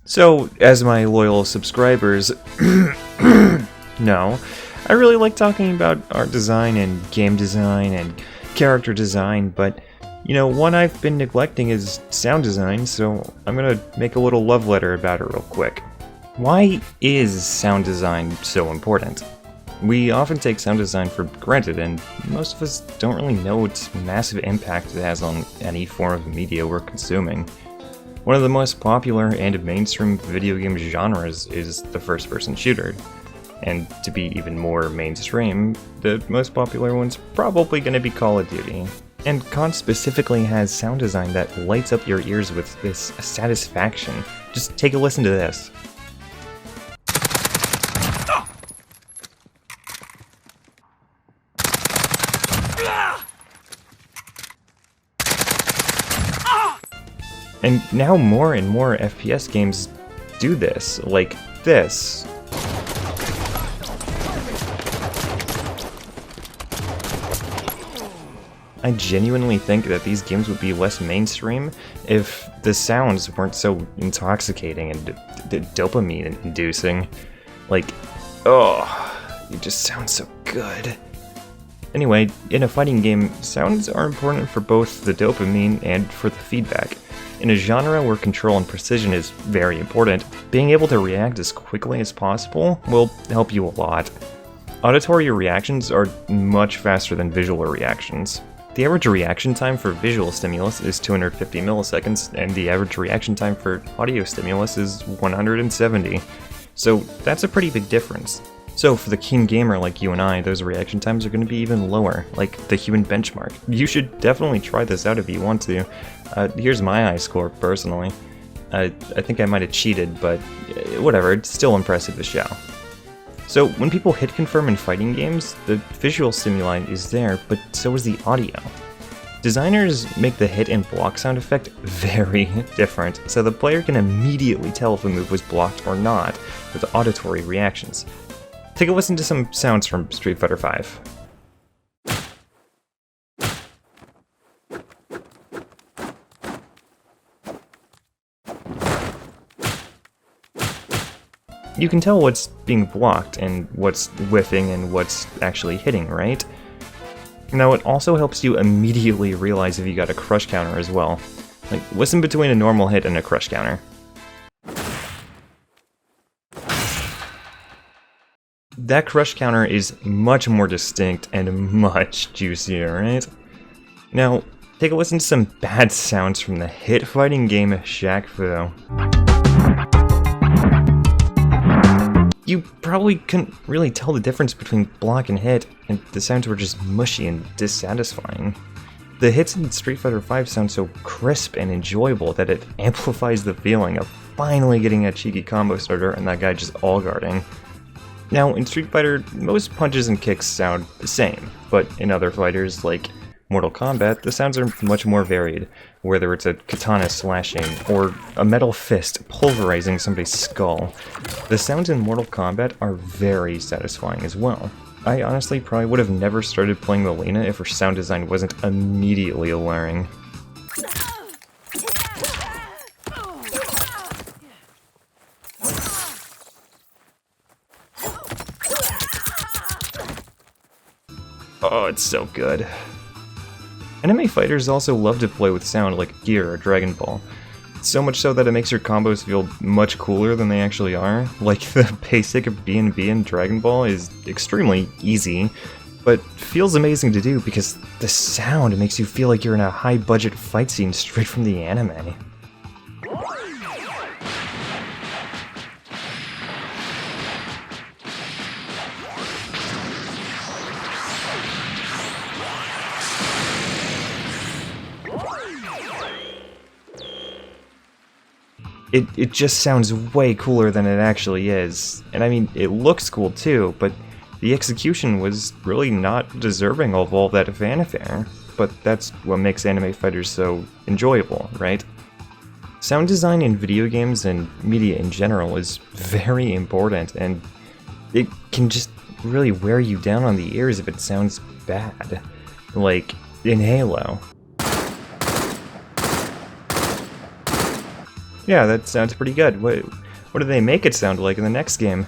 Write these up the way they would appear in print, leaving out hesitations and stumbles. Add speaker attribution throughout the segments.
Speaker 1: So, as my loyal subscribers know, I really like talking about art design and game design and character design, but one I've been neglecting is sound design, so I'm gonna make a little love letter about it real quick. Why is sound design so important? We often take sound design for granted, and most of us don't really know what massive impact it has on any form of media we're consuming. One of the most popular and mainstream video game genres is the first-person shooter. And to be even more mainstream, the most popular one's probably going to be Call of Duty. And COD specifically has sound design that lights up your ears with this satisfaction. Just take a listen to this. And now more and more FPS games do this, like this. I genuinely think that these games would be less mainstream if the sounds weren't so intoxicating and dopamine-inducing. Like, oh, it just sounds so good. Anyway, in a fighting game, sounds are important for both the dopamine and for the feedback. In a genre where control and precision is very important, being able to react as quickly as possible will help you a lot. Auditory reactions are much faster than visual reactions. The average reaction time for visual stimulus is 250 milliseconds, and the average reaction time for audio stimulus is 170. So that's a pretty big difference. So for the keen gamer like you and I, those reaction times are going to be even lower, like the human benchmark. You should definitely try this out if you want to. Here's my eye score, personally. I think I might have cheated, but whatever, it's still impressive as show. So when people hit confirm in fighting games, the visual stimuli is there, but so is the audio. Designers make the hit and block sound effect very different, so the player can immediately tell if a move was blocked or not with auditory reactions. Take a listen to some sounds from Street Fighter V. You can tell what's being blocked and what's whiffing and what's actually hitting, right? Now it also helps you immediately realize if you got a crush counter as well. Like, listen between a normal hit and a crush counter. That crush counter is much more distinct and much juicier, right? Now, take a listen to some bad sounds from the hit fighting game Shaq Fu. You probably couldn't really tell the difference between block and hit, and the sounds were just mushy and dissatisfying. The hits in Street Fighter V sound so crisp and enjoyable that it amplifies the feeling of finally getting a cheeky combo starter and that guy just all-guarding. Now, in Street Fighter, most punches and kicks sound the same, but in other fighters, like Mortal Kombat, the sounds are much more varied, whether it's a katana slashing or a metal fist pulverizing somebody's skull. The sounds in Mortal Kombat are very satisfying as well. I honestly probably would have never started playing Mileena if her sound design wasn't immediately alluring. Oh, it's so good. Anime fighters also love to play with sound like Gear or Dragon Ball. So much so that it makes your combos feel much cooler than they actually are. Like the basic B&B in Dragon Ball is extremely easy, but feels amazing to do because the sound makes you feel like you're in a high-budget fight scene straight from the anime. It just sounds way cooler than it actually is. And I mean, it looks cool too, but the execution was really not deserving of all that fanfare. But that's what makes anime fighters so enjoyable, right? Sound design in video games and media in general is very important, and it can just really wear you down on the ears if it sounds bad. Like in Halo. Yeah, that sounds pretty good. What do they make it sound like in the next game?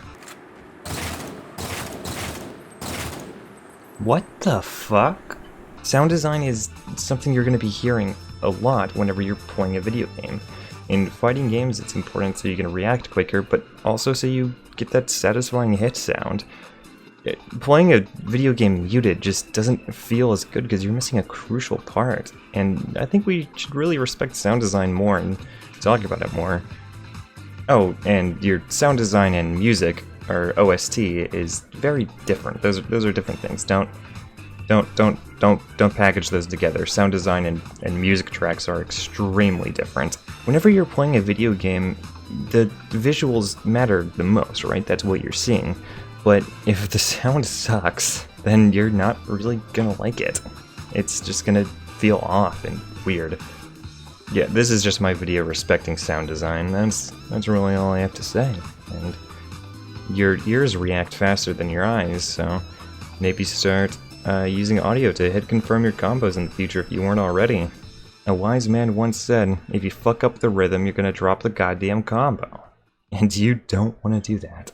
Speaker 1: What the fuck? Sound design is something you're going to be hearing a lot whenever you're playing a video game. In fighting games, it's important so you can react quicker, but also so you get that satisfying hit sound. Playing a video game muted just doesn't feel as good because you're missing a crucial part, and I think we should really respect sound design more and talk about it more. Oh, and your sound design and music, or OST, is very different. Those are different things. Don't package those together. Sound design and music tracks are extremely different. Whenever you're playing a video game, the visuals matter the most, right? That's what you're seeing. But if the sound sucks, then you're not really gonna like it. It's just gonna feel off and weird. Yeah, this is just my video respecting sound design. That's really all I have to say. And your ears react faster than your eyes, so maybe start using audio to hit confirm your combos in the future if you weren't already. A wise man once said, if you fuck up the rhythm, you're gonna drop the goddamn combo. And you don't want to do that.